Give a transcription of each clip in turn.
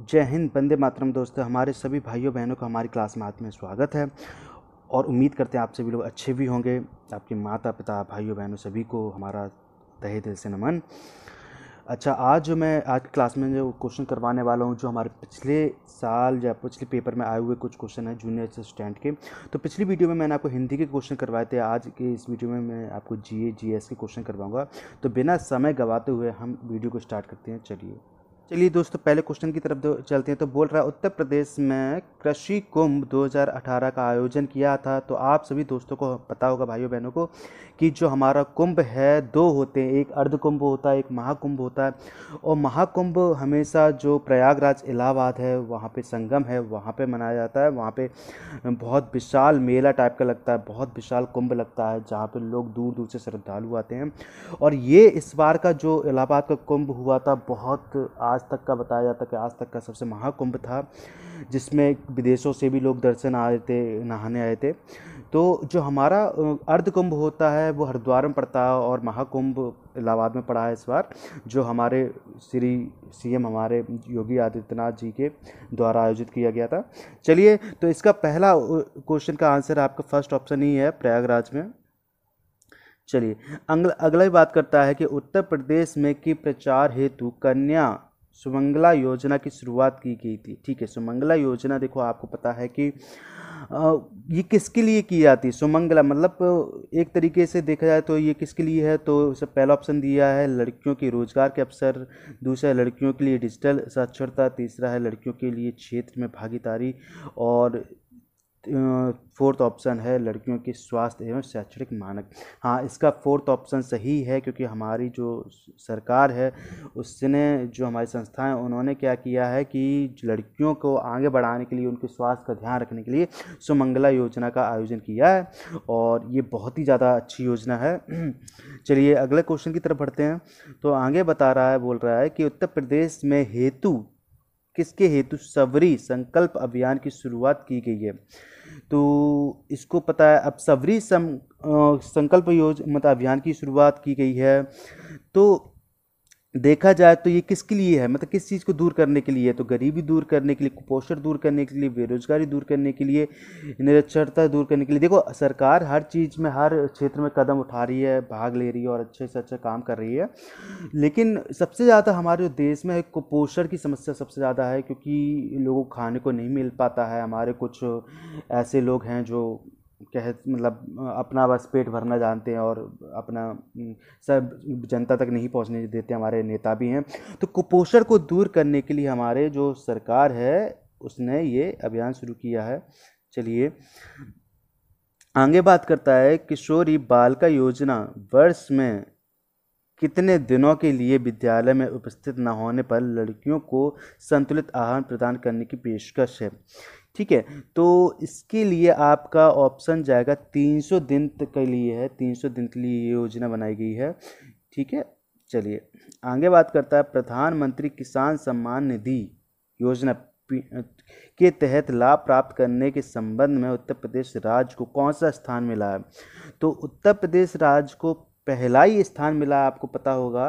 जय हिंद, वंदे मातरम। दोस्तों, हमारे सभी भाइयों बहनों का हमारी क्लास में आज में स्वागत है और उम्मीद करते हैं आप सभी लोग अच्छे भी होंगे। आपके माता पिता भाइयों बहनों सभी को हमारा तहे दिल से नमन। अच्छा, आज की क्लास में जो क्वेश्चन करवाने वाला हूँ, जो हमारे पिछले साल या पिछले पेपर में आए हुए कुछ क्वेश्चन हैं जूनियर असिस्टेंट के। तो पिछली वीडियो में मैंने आपको हिंदी के क्वेश्चन करवाए थे, आज के इस वीडियो में मैं आपको जीएस के क्वेश्चन करवाऊंगा। तो बिना समय गंवाते हुए हम वीडियो को स्टार्ट करते हैं। चलिए दोस्तों, पहले क्वेश्चन की तरफ चलते हैं। तो बोल रहा है, उत्तर प्रदेश में कृषि कुंभ 2018 का आयोजन किया था। तो आप सभी दोस्तों को पता होगा, भाइयों बहनों को, कि जो हमारा कुंभ है दो होते हैं, एक अर्ध कुंभ होता है, एक महाकुंभ होता है। और महाकुंभ हमेशा जो प्रयागराज इलाहाबाद है वहाँ पे संगम है, वहाँ पे मनाया जाता है। वहाँ पे बहुत विशाल मेला टाइप का लगता है, बहुत विशाल कुंभ लगता है, जहाँ पे लोग दूर दूर से श्रद्धालु आते हैं। और ये इस बार का जो इलाहाबाद का कुंभ हुआ था, बहुत आज तक का बताया जाता है कि आज तक का सबसे महाकुंभ था, जिसमें विदेशों से भी लोग दर्शन आए थे, नहाने आए थे। तो जो हमारा अर्ध कुंभ होता है वो हरिद्वार में पड़ता है और महाकुंभ इलाहाबाद में पड़ा है इस बार, जो हमारे श्री सीएम हमारे योगी आदित्यनाथ जी के द्वारा आयोजित किया गया था। चलिए, तो इसका पहला क्वेश्चन का आंसर आपका फर्स्ट ऑप्शन ही है, प्रयागराज में। चलिए, अगला ही बात करता है कि उत्तर प्रदेश में की प्रचार हेतु कन्या सुमंगला योजना की शुरुआत की गई थी। ठीक है, सुमंगला योजना, देखो आपको पता है कि ये किसके लिए की जाती है। सुमंगला मतलब एक तरीके से देखा जाए तो ये किसके लिए है। तो इससे पहला ऑप्शन दिया है लड़कियों के रोजगार के अवसर, दूसरा है लड़कियों के लिए डिजिटल साक्षरता, तीसरा है लड़कियों के लिए क्षेत्र में भागीदारी, और फोर्थ ऑप्शन है लड़कियों के स्वास्थ्य एवं शैक्षणिक मानक। हाँ, इसका फोर्थ ऑप्शन सही है, क्योंकि हमारी जो सरकार है उसने, जो हमारी संस्था है, उन्होंने क्या किया है कि लड़कियों को आगे बढ़ाने के लिए, उनके स्वास्थ्य का ध्यान रखने के लिए सुमंगला योजना का आयोजन किया है, और ये बहुत ही ज़्यादा अच्छी योजना है। चलिए, अगले क्वेश्चन की तरफ बढ़ते हैं। तो आगे बता रहा है, बोल रहा है कि उत्तर प्रदेश में किसके हेतु सबरी संकल्प अभियान की शुरुआत की गई है। तो इसको पता है, अब संकल्प मतलब अभियान की शुरुआत की गई है। तो देखा जाए तो ये किसके लिए है, मतलब किस चीज़ को दूर करने के लिए है। तो गरीबी दूर करने के लिए, कुपोषण दूर करने के लिए, बेरोजगारी दूर करने के लिए, निरक्षरता दूर करने के लिए। देखो, सरकार हर चीज़ में, हर क्षेत्र में कदम उठा रही है, भाग ले रही है और अच्छे से अच्छा काम कर रही है। लेकिन सबसे ज़्यादा हमारे देश में कुपोषण की समस्या सबसे ज़्यादा है, क्योंकि लोगों को खाने को नहीं मिल पाता है। हमारे कुछ ऐसे लोग हैं जो मतलब अपना बस पेट भरना जानते हैं और अपना सब जनता तक नहीं पहुंचने देते। हमारे नेता भी हैं। तो कुपोषण को दूर करने के लिए हमारे जो सरकार है उसने ये अभियान शुरू किया है। चलिए, आगे बात करता है, किशोरी बालिका योजना वर्ष में कितने दिनों के लिए विद्यालय में उपस्थित न होने पर लड़कियों को संतुलित आहार प्रदान करने की पेशकश है। ठीक है, तो इसके लिए आपका ऑप्शन जाएगा 300 दिन तक के लिए है, 300 दिन के लिए ये योजना बनाई गई है। ठीक है, चलिए आगे बात करता है, प्रधानमंत्री किसान सम्मान निधि योजना के तहत लाभ प्राप्त करने के संबंध में उत्तर प्रदेश राज्य को कौन सा स्थान मिला है। तो उत्तर प्रदेश राज्य को पहला ही स्थान मिला, आपको पता होगा,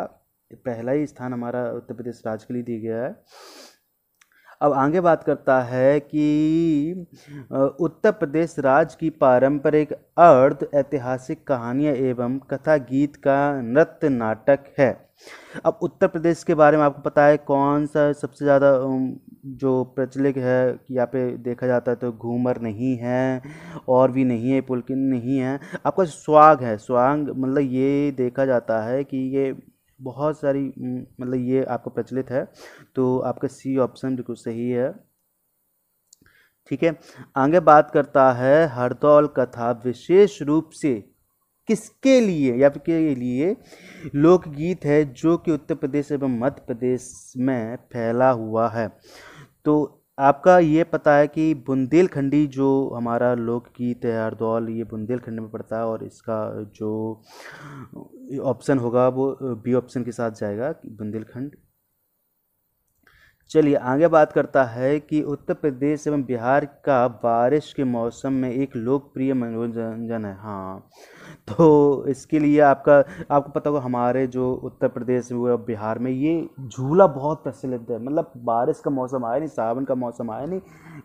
पहला ही स्थान हमारा उत्तर प्रदेश राज्य के लिए दिया गया है। अब आगे बात करता है कि उत्तर प्रदेश राज्य की पारंपरिक अर्ध ऐतिहासिक कहानियाँ एवं कथा गीत का नृत्य नाटक है। अब उत्तर प्रदेश के बारे में आपको पता है कौन सा सबसे ज़्यादा जो प्रचलित है, कि यहाँ पे देखा जाता है तो घूमर नहीं है, और भी नहीं है, पुलकिन नहीं है, आपका स्वांग है। स्वांग मतलब ये देखा जाता है कि ये बहुत सारी मतलब ये आपको प्रचलित है। तो आपका सी ऑप्शन बिल्कुल सही है। ठीक है, आगे बात करता है, हरदौल कथा विशेष रूप से किसके लिए या फिर के लिए लोकगीत है, जो कि उत्तर प्रदेश एवं मध्य प्रदेश में फैला हुआ है। तो आपका ये पता है कि बुंदेलखंडी जो हमारा लोकगीत है हरदौल, ये बुंदेलखंड में पड़ता है, और इसका जो ऑप्शन होगा वो बी ऑप्शन के साथ जाएगा, बुंदेलखंड। चलिए आगे बात करता है कि उत्तर प्रदेश एवं बिहार का बारिश के मौसम में एक लोकप्रिय मनोरंजन है। हाँ, तो इसके लिए आपको पता होगा हमारे जो उत्तर प्रदेश हुआ बिहार में ये झूला बहुत प्रचलित है। मतलब बारिश का मौसम आया नहीं, सावन का मौसम आया नहीं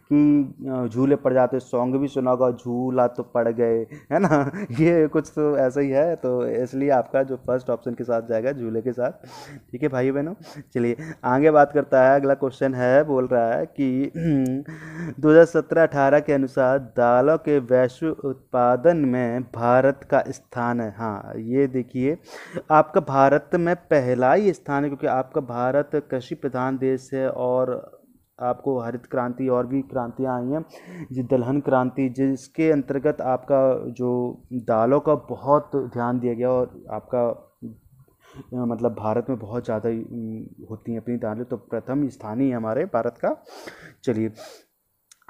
कि झूले पड़ जाते। सॉन्ग भी सुना होगा, झूला तो पड़ गए, है ना। ये कुछ तो ऐसा ही है, तो इसलिए आपका जो फर्स्ट ऑप्शन के साथ जाएगा झूले के साथ। ठीक है भाई बहनों, चलिए आगे बात करता है। अगला क्वेश्चन है, बोल रहा है कि 2017-18 के अनुसार दालों के वैश्विक उत्पादन में भारत का स्थान है। हाँ, ये देखिए आपका भारत में पहला ही स्थान है, क्योंकि आपका भारत कृषि प्रधान देश है और आपको हरित क्रांति और भी क्रांतियाँ आई हैं, जी दलहन क्रांति, जिसके अंतर्गत आपका जो दालों का बहुत ध्यान दिया गया और आपका मतलब भारत में बहुत ज़्यादा होती हैं अपनी दालें, तो प्रथम स्थानीय है हमारे भारत का। चलिए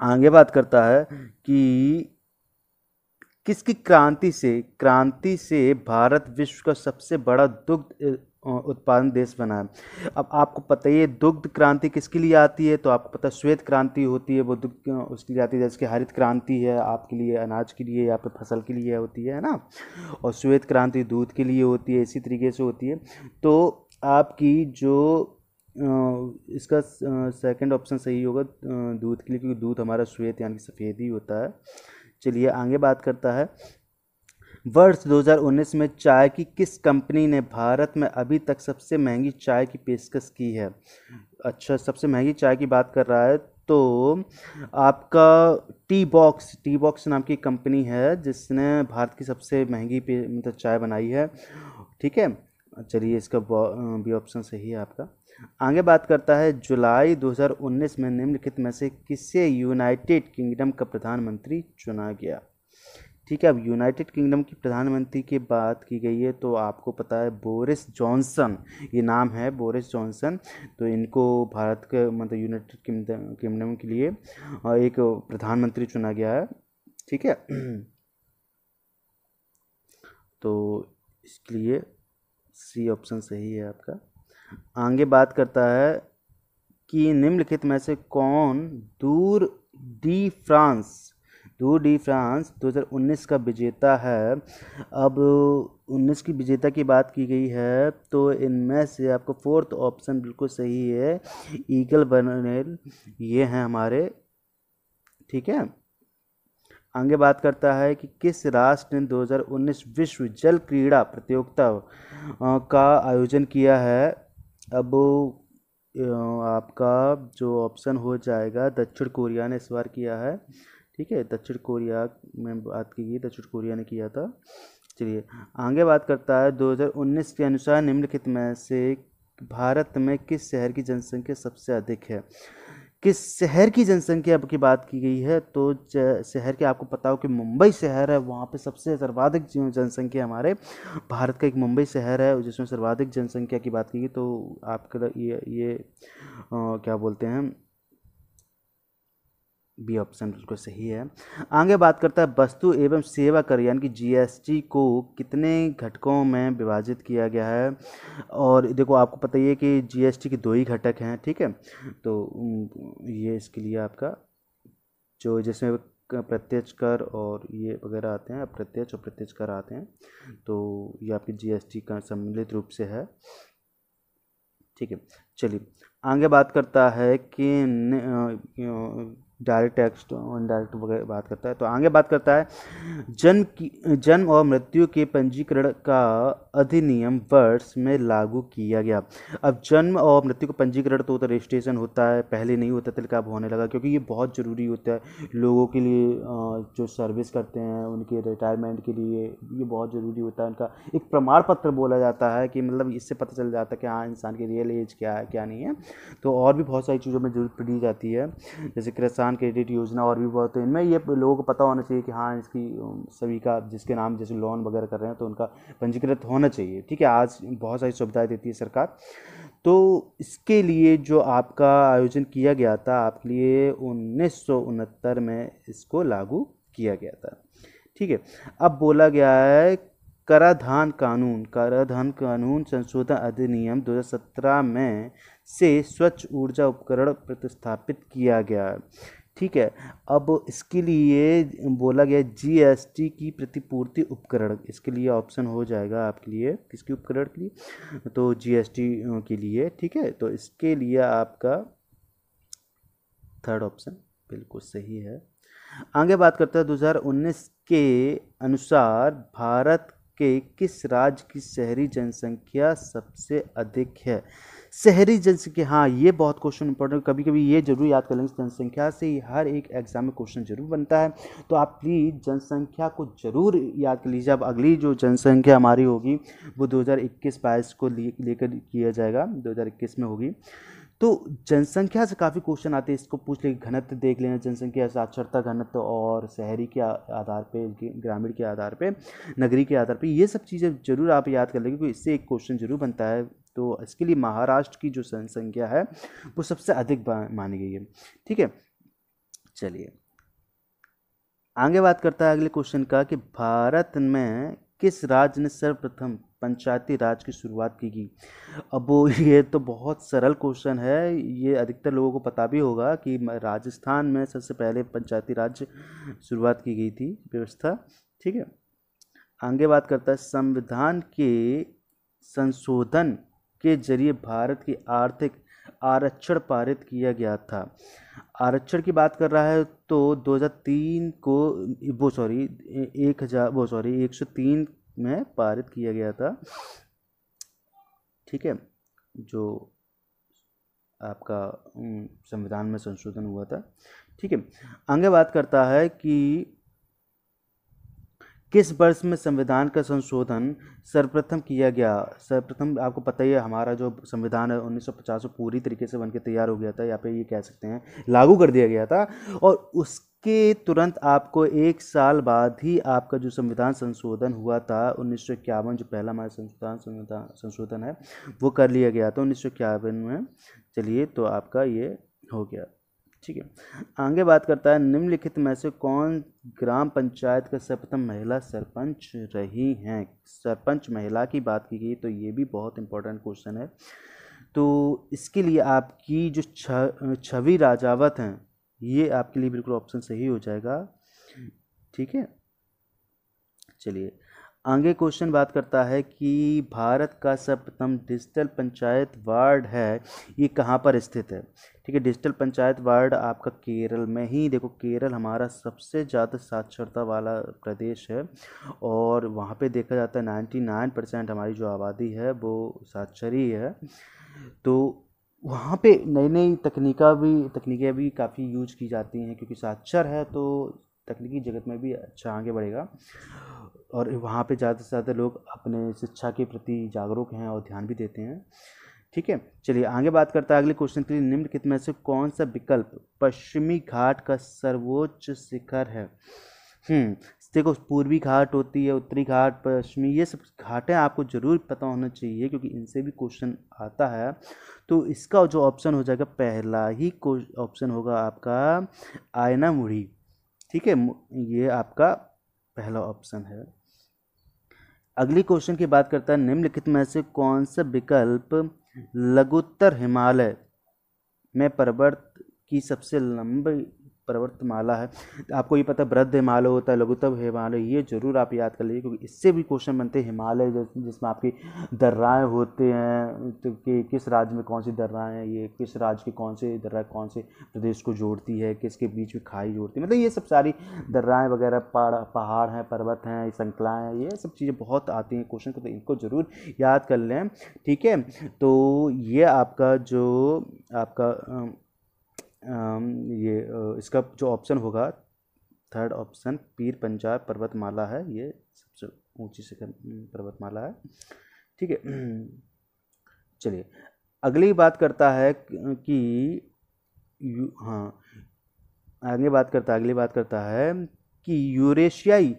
आगे बात करता है कि किसकी क्रांति से भारत विश्व का सबसे बड़ा दुग्ध उत्पादन देश बना है। अब आपको पता है ये दुग्ध क्रांति किसके लिए आती है, तो आपको पता है श्वेत क्रांति होती है, वो दुग्ध उसके लिए आती है। जैसे कि हरित क्रांति है आपके लिए अनाज के लिए या फिर फसल के लिए होती है ना, और श्वेत क्रांति दूध के लिए होती है, इसी तरीके से होती है। तो आपकी जो इसका सेकंड ऑप्शन सही होगा दूध के लिए, क्योंकि दूध हमारा श्वेत यानी सफ़ेद ही होता है। चलिए आगे बात करता है। वर्ष 2019 में चाय की किस कंपनी ने भारत में अभी तक सबसे महंगी चाय की पेशकश की है। अच्छा, सबसे महंगी चाय की बात कर रहा है, तो आपका टी बॉक्स नाम की कंपनी है जिसने भारत की सबसे महंगी मतलब चाय बनाई है। ठीक है, चलिए इसका भी ऑप्शन सही है आपका। आगे बात करता है, जुलाई 2019 में निम्नलिखित में से किसे यूनाइटेड किंगडम का प्रधानमंत्री चुना गया। ठीक है, अब यूनाइटेड किंगडम की प्रधानमंत्री की बात की गई है, तो आपको पता है बोरिस जॉनसन, ये नाम है बोरिस जॉनसन। तो इनको भारत के मतलब यूनाइटेड किंगडम के लिए एक प्रधानमंत्री चुना गया है। ठीक है, तो इसके लिए सी ऑप्शन सही है आपका। आगे बात करता है कि निम्नलिखित में से कौन टूर डी फ्रांस 2019 का विजेता है। अब 19 की विजेता की बात की गई है, तो इनमें से आपको फोर्थ ऑप्शन बिल्कुल सही है, ईगल बर्नेल, ये हैं हमारे। ठीक है, आगे बात करता है कि किस राष्ट्र ने 2019 विश्व जल क्रीड़ा प्रतियोगिता का आयोजन किया है। अब आपका जो ऑप्शन हो जाएगा, दक्षिण कोरिया ने इस बार किया है। ठीक है, दक्षिण कोरिया में बात की गई, दक्षिण कोरिया ने किया था। चलिए आगे बात करता है, 2019 के अनुसार निम्नलिखित में से भारत में किस शहर की जनसंख्या सबसे अधिक है। किस शहर की जनसंख्या की बात की गई है, तो शहर के आपको पता हो कि मुंबई शहर है, वहाँ पे सबसे सर्वाधिक जनसंख्या हमारे भारत का एक मुंबई शहर है जिसमें सर्वाधिक जनसंख्या की बात की गई। तो आपका ये क्या बोलते हैं, बी ऑप्शन बिल्कुल सही है। आगे बात करता है, वस्तु एवं सेवा कर यानी कि जीएसटी को कितने घटकों में विभाजित किया गया है। और देखो आपको पता ही है कि जीएसटी के 2 ही घटक हैं। ठीक है, तो ये इसके लिए आपका जो जिसमें प्रत्यक्ष कर और ये वगैरह आते हैं, अप्रत्यक्ष और प्रत्यक्ष कर आते हैं, तो ये आपकी जीएसटी का सम्मिलित रूप से है। ठीक है, चलिए आगे बात करता है कि डायरेक्ट टैक्स इनडायरेक्ट वगैरह बात करता है। तो आगे बात करता है, जन्म और मृत्यु के पंजीकरण का अधिनियम वर्ष में लागू किया गया। अब जन्म और मृत्यु का पंजीकरण तो रजिस्ट्रेशन होता है, पहले नहीं होता था, अब होने लगा, क्योंकि ये बहुत ज़रूरी होता है लोगों के लिए जो सर्विस करते हैं उनके रिटायरमेंट के लिए। ये बहुत ज़रूरी होता है, उनका एक प्रमाण पत्र बोला जाता है कि मतलब इससे पता चल जाता है कि हाँ इंसान की रियल एज क्या है क्या नहीं है। तो और भी बहुत सारी चीज़ों में जरूरत पड़ी जाती है, जैसे किसान क्रेडिट योजना और भी बहुत। इनमें ये लोगों को पता होना चाहिए कि हाँ इसकी सभी का जिसके नाम जैसे लोन वगैरह कर रहे हैं तो उनका पंजीकृत होना चाहिए। ठीक है, आज बहुत सारी सुविधाएं देती है सरकार। तो इसके लिए जो आपका आयोजन किया गया था आपके लिए 1969 में इसको लागू किया गया था। ठीक है, अब बोला गया है कराधान कानून संशोधन अधिनियम 2017 में से स्वच्छ ऊर्जा उपकरण प्रतिस्थापित किया गया। ठीक है, अब इसके लिए बोला गया जीएसटी की प्रतिपूर्ति उपकरण, इसके लिए ऑप्शन हो जाएगा आपके लिए, किसके उपकरण के लिए, तो जीएसटी के लिए। ठीक है, तो इसके लिए आपका थर्ड ऑप्शन बिल्कुल सही है। आगे बात करते हैं 2019 के अनुसार भारत के किस राज्य की शहरी जनसंख्या सबसे अधिक है। शहरी जनसंख्या, हाँ ये बहुत क्वेश्चन इंपॉर्टेंट, कभी कभी ये जरूर याद कर लेंगे, जनसंख्या से ही हर एक एग्जाम में क्वेश्चन जरूर बनता है, तो आप प्लीज़ जनसंख्या को जरूर याद कर लीजिए। अब अगली जो जनसंख्या हमारी होगी वो 2021-22 को लेकर किया जाएगा, 2021 में होगी। तो जनसंख्या से काफ़ी क्वेश्चन आते हैं, इसको पूछ लेंगे, घनत्व देख लेना, जनसंख्या साक्षरता घनत्व और शहरी के आधार पे, ग्रामीण के आधार पे, नगरी के आधार पे, ये सब चीज़ें जरूर आप याद कर लेंगे, क्योंकि इससे एक क्वेश्चन जरूर बनता है। तो इसके लिए महाराष्ट्र की जो जनसंख्या है वो सबसे अधिक मानी गई है। ठीक है, चलिए आगे बात करता है अगले क्वेश्चन का कि भारत में किस राज्य ने सर्वप्रथम पंचायती राज की शुरुआत की गई। अब वो ये तो बहुत सरल क्वेश्चन है, ये अधिकतर लोगों को पता भी होगा कि राजस्थान में सबसे पहले पंचायती राज शुरुआत की गई थी व्यवस्था। ठीक है, आगे बात करता है संविधान के संशोधन के जरिए भारत की आर्थिक आरक्षण पारित किया गया था। आरक्षण की बात कर रहा है तो 2003 को 103 में पारित किया गया था। ठीक है, जो आपका संविधान में संशोधन हुआ था। ठीक है, आगे बात करता है कि किस वर्ष में संविधान का संशोधन सर्वप्रथम किया गया। सर्वप्रथम आपको पता ही है, हमारा जो संविधान है 1950 में पूरी तरीके से बनके तैयार हो गया था, या पे ये कह सकते हैं लागू कर दिया गया था, और उसके तुरंत आपको एक साल बाद ही आपका जो संविधान संशोधन हुआ था 1951, जो पहला हमारा संशोधन है वो कर लिया गया था 1951 में। चलिए, तो आपका ये हो गया। ठीक है, आगे बात करता है निम्नलिखित में से कौन ग्राम पंचायत का सर्वप्रथम महिला सरपंच रही हैं। सरपंच महिला की बात की गई तो ये भी बहुत इंपॉर्टेंट क्वेश्चन है। तो इसके लिए आपकी जो छवि राजावत हैं, ये आपके लिए बिल्कुल ऑप्शन सही हो जाएगा। ठीक है, चलिए आगे क्वेश्चन बात करता है कि भारत का सर्वप्रथम डिजिटल पंचायत वार्ड है, ये कहाँ पर स्थित है। ठीक है, डिजिटल पंचायत वार्ड आपका केरल में ही, देखो केरल हमारा सबसे ज़्यादा साक्षरता वाला प्रदेश है, और वहाँ पे देखा जाता है 99% हमारी जो आबादी है वो साक्षर ही है। तो वहाँ पे नई नई तकनीकें भी काफ़ी यूज की जाती हैं, क्योंकि साक्षर है तो तकनीकी जगत में भी अच्छा आगे बढ़ेगा, और वहाँ पे ज़्यादा से ज़्यादा लोग अपने शिक्षा के प्रति जागरूक हैं और ध्यान भी देते हैं। ठीक है, चलिए आगे बात करता है अगले क्वेश्चन के लिए, निम्नलिखित में से कौन सा विकल्प पश्चिमी घाट का सर्वोच्च शिखर है। देखो पूर्वी घाट होती है, उत्तरी घाट, पश्चिमी, ये सब घाटें आपको जरूर पता होना चाहिए, क्योंकि इनसे भी क्वेश्चन आता है। तो इसका जो ऑप्शन हो जाएगा, पहला ही ऑप्शन होगा आपका आयनामुड़ी। ठीक है, ये आपका पहला ऑप्शन है। अगली क्वेश्चन की बात करता है निम्नलिखित में से कौन सा विकल्प लघुत्तर हिमालय में पर्वत की सबसे लंबी पर्वतमाला है। आपको ये पता है बृहद हिमालय होता है, लघुत्तम हिमालय, ये जरूर आप याद कर लीजिए, क्योंकि इससे भी क्वेश्चन बनते हैं। हिमालय जिसमें आपकी दर्राएं होते हैं, तो कि किस राज्य में कौन सी दर्राएं हैं, ये किस राज्य की कौन से दर्राएं कौन से प्रदेश को जोड़ती है, किसके बीच में खाई जोड़ती है, मतलब ये सब सारी दर्राएं वगैरह, पहाड़ हैं, पर्वत हैं, श्रृंखलाएँ हैं, ये सब चीज़ें बहुत आती हैं क्वेश्चन को, तो इनको जरूर याद कर लें। ठीक है, तो ये आपका जो आपका इसका जो ऑप्शन होगा थर्ड ऑप्शन पीर पंजाब पर्वतमाला है, ये सबसे ऊंची शिखर पर्वतमाला है। ठीक है, चलिए अगली बात करता है कि अगली बात करता है कि यूरेशियाई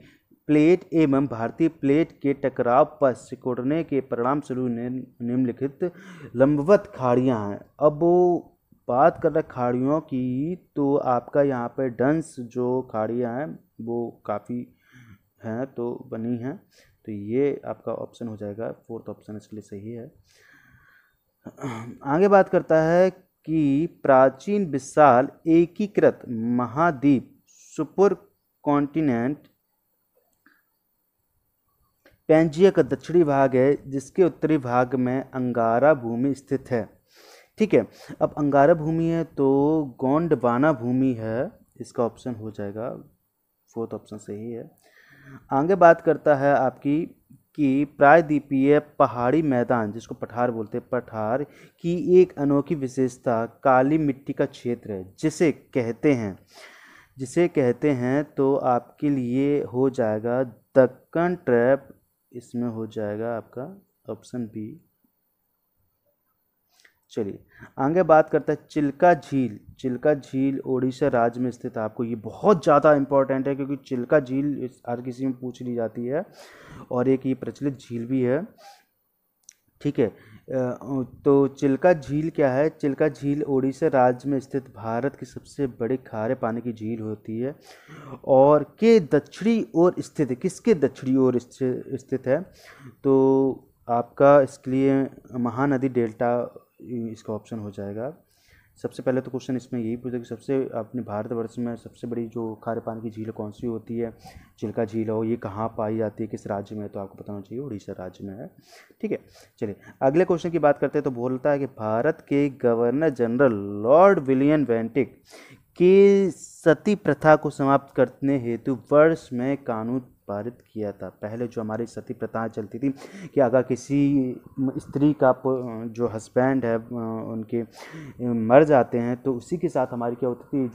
प्लेट एवं भारतीय प्लेट के टकराव पर सिकुड़ने के परिणाम स्वरूप निम्नलिखित लंबवत खाड़ियाँ हैं। अब वो बात कर रहे खाड़ियों की, तो आपका यहाँ पे डंस जो खाड़ियाँ हैं वो काफ़ी हैं तो बनी हैं। तो ये आपका ऑप्शन हो जाएगा, फोर्थ ऑप्शन इसके लिए सही है। आगे बात करता है कि प्राचीन विशाल एकीकृत महाद्वीप सुपर कॉन्टिनेंट पैंजिया का दक्षिणी भाग है जिसके उत्तरी भाग में अंगारा भूमि स्थित है। ठीक है, अब अंगारा भूमि है तो गोंडवाना भूमि है, इसका ऑप्शन हो जाएगा, फोर्थ ऑप्शन सही है। आगे बात करता है आपकी कि प्रायद्वीपीय पहाड़ी मैदान जिसको पठार बोलते हैं, पठार की एक अनोखी विशेषता काली मिट्टी का क्षेत्र है जिसे कहते हैं तो आपके लिए हो जाएगा दक्कन ट्रैप, इसमें हो जाएगा आपका ऑप्शन बी। चलिए आगे बात करता है चिल्का झील ओडिशा राज्य में स्थित है। आपको ये बहुत ज़्यादा इंपॉर्टेंट है क्योंकि चिल्का झील हर किसी में पूछ ली जाती है और एक ये प्रचलित झील भी है। ठीक है, तो चिल्का झील क्या है? चिल्का झील ओडिशा राज्य में स्थित भारत की सबसे बड़ी खारे पानी की झील होती है और के दक्षिणी ओर स्थित है। किसके दक्षिणी ओर स्थित है? तो आपका इसके लिए महानदी डेल्टा इसका ऑप्शन हो जाएगा। सबसे पहले तो क्वेश्चन इसमें यही पूछा कि सबसे अपने भारतवर्ष में सबसे बड़ी जो खारे पानी की झील कौन सी होती है? चिल्का झील हो, ये कहाँ पाई जाती है, किस राज्य में है? तो आपको बताना चाहिए उड़ीसा राज्य में है। ठीक है, चलिए अगले क्वेश्चन की बात करते हैं। तो बोलता है कि भारत के governor general Lord William Bentinck के सती प्रथा को समाप्त करने हेतु वर्ष में कानून पारित किया था। पहले जो हमारी सती प्रथाएं चलती थी कि अगर किसी स्त्री का जो हस्बैंड है उनके मर जाते हैं तो उसी के साथ हमारी क्या होती थी,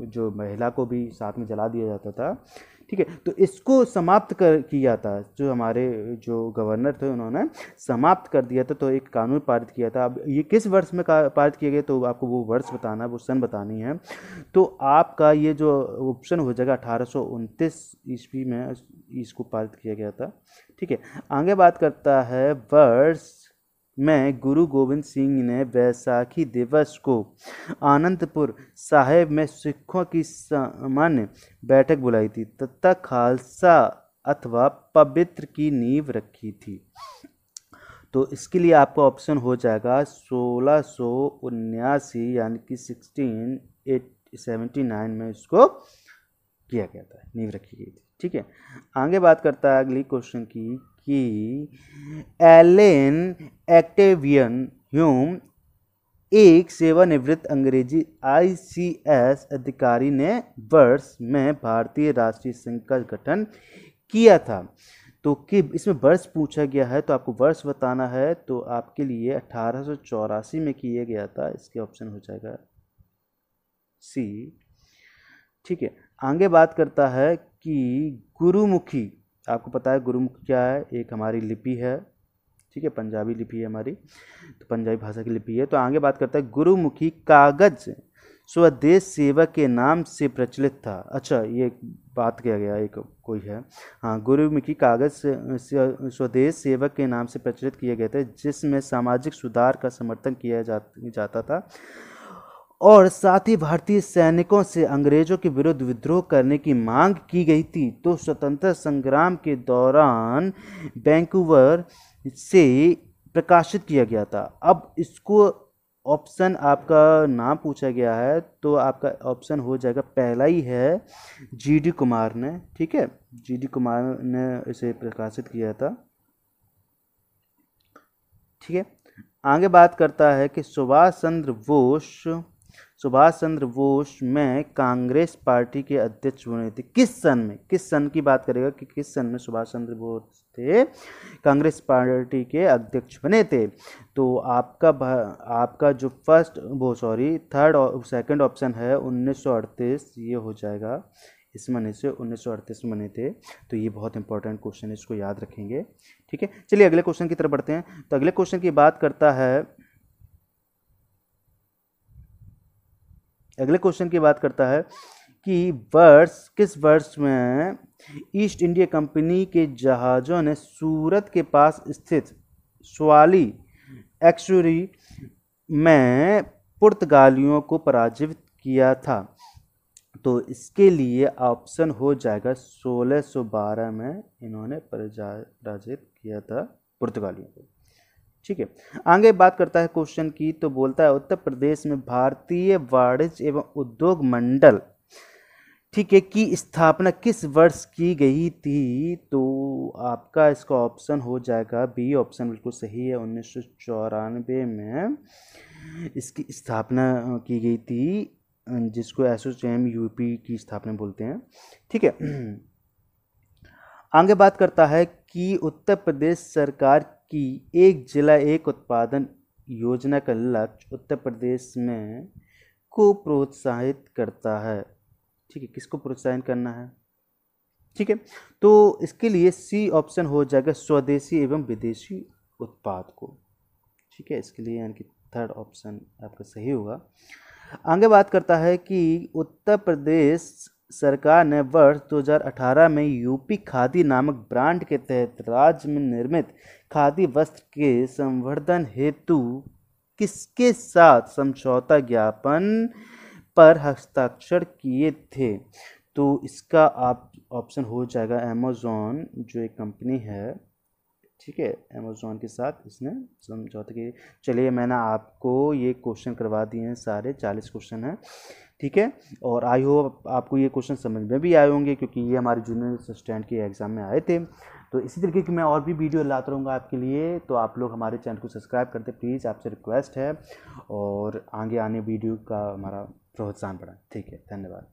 जो महिला को भी साथ में जला दिया जाता था। ठीक है, तो इसको समाप्त किया था, जो हमारे जो गवर्नर थे उन्होंने समाप्त कर दिया था, तो एक कानून पारित किया था। अब ये किस वर्ष में पारित किया गया तो आपको वो वर्ष बताना है, वो सन बतानी है। तो आपका ये जो ऑप्शन हो जाएगा 1829 ईस्वी में इसको पारित किया गया था। ठीक है, आगे बात करता है वर्ष में गुरु गोविंद सिंह ने बैसाखी दिवस को आनंदपुर साहिब में सिखों की सामान्य बैठक बुलाई थी तथा खालसा अथवा पवित्र की नींव रखी थी। तो इसके लिए आपका ऑप्शन हो जाएगा 1679 यानी कि 1679 में इसको किया गया था, नींव रखी गई थी। ठीक है, आगे बात करता है अगली क्वेश्चन की कि एलेन एक्टेवियन ह्यूम एक सेवानिवृत्त अंग्रेजी ICS अधिकारी ने वर्ष में भारतीय राष्ट्रीय संघ का गठन किया था। तो कि इसमें वर्ष पूछा गया है तो आपको वर्ष बताना है, तो आपके लिए 1884 में किया गया था, इसके ऑप्शन हो जाएगा C। ठीक है, आगे बात करता है कि गुरुमुखी, आपको पता है गुरुमुखी क्या है? एक हमारी लिपि है। ठीक है, पंजाबी लिपि है हमारी, तो पंजाबी भाषा की लिपि है। तो आगे बात करता है गुरुमुखी कागज स्वदेश सेवा के नाम से प्रचलित था। अच्छा, ये बात किया गया, एक कोई है, हाँ, गुरुमुखी कागज स्वदेश सेवक के नाम से प्रचलित किए गए थे जिसमें सामाजिक सुधार का समर्थन किया जाता था और साथ ही भारतीय सैनिकों से अंग्रेजों के विरुद्ध विद्रोह करने की मांग की गई थी। तो स्वतंत्रता संग्राम के दौरान वैंकूवर से प्रकाशित किया गया था। अब इसको ऑप्शन आपका नाम पूछा गया है तो आपका ऑप्शन हो जाएगा, पहला ही है GD कुमार ने। ठीक है, GD कुमार ने इसे प्रकाशित किया था। ठीक है, आगे बात करता है कि सुभाष चंद्र बोस में कांग्रेस पार्टी के अध्यक्ष बने थे। किस सन की बात करेगा कि किस सन में सुभाष चंद्र बोस थे कांग्रेस पार्टी के अध्यक्ष बने थे? तो आपका जो थर्ड और सेकंड ऑप्शन है 1938, ये हो जाएगा। इस महीने से 1938 में बने थे। तो ये बहुत इंपॉर्टेंट क्वेश्चन है, इसको याद रखेंगे। ठीक है, चलिए अगले क्वेश्चन की तरफ बढ़ते हैं। तो अगले क्वेश्चन की बात करता है कि किस वर्ष में ईस्ट इंडिया कंपनी के जहाज़ों ने सूरत के पास स्थित स्वाली एक्सुरी में पुर्तगालियों को पराजित किया था? तो इसके लिए ऑप्शन हो जाएगा 1612 में इन्होंने पराजित किया था पुर्तगालियों को। ठीक है, आगे बात करता है क्वेश्चन की, तो बोलता है उत्तर प्रदेश में भारतीय वाणिज्य एवं उद्योग मंडल, ठीक है, की स्थापना किस वर्ष की गई थी? तो आपका इसका ऑप्शन हो जाएगा बी ऑप्शन, बिल्कुल सही है, 1994 में इसकी स्थापना की गई थी, जिसको एसोचैम यूपी की स्थापना बोलते हैं। ठीक है, आगे बात करता है कि उत्तर प्रदेश सरकार की एक जिला एक उत्पादन योजना का लक्ष्य उत्तर प्रदेश में को प्रोत्साहित करता है। ठीक है, किसको प्रोत्साहित करना है? ठीक है, तो इसके लिए सी ऑप्शन हो जाएगा स्वदेशी एवं विदेशी उत्पाद को। ठीक है, इसके लिए यानी कि थर्ड ऑप्शन आपका सही होगा। आगे बात करता है कि उत्तर प्रदेश सरकार ने वर्ष 2018 में यूपी खादी नामक ब्रांड के तहत राज्य में निर्मित खादी वस्त्र के संवर्धन हेतु किसके साथ समझौता ज्ञापन पर हस्ताक्षर किए थे? तो इसका आप ऑप्शन हो जाएगा अमेज़ॉन, जो एक कंपनी है। ठीक है, अमेज़ॉन के साथ इसने समझौता किया। चलिए, मैंने आपको ये क्वेश्चन करवा दिए हैं, सारे 40 क्वेश्चन हैं। ठीक है, और आई होप आपको ये क्वेश्चन समझ में भी आए होंगे, क्योंकि ये हमारे जूनियर असिस्टेंट के एग्ज़ाम में आए थे। तो इसी तरीके की मैं और भी वीडियो लाता रहूँगा आपके लिए, तो आप लोग हमारे चैनल को सब्सक्राइब करते प्लीज़, आपसे रिक्वेस्ट है, और आगे आने वीडियो का हमारा प्रोत्साहन बढ़ाएं। ठीक है, धन्यवाद।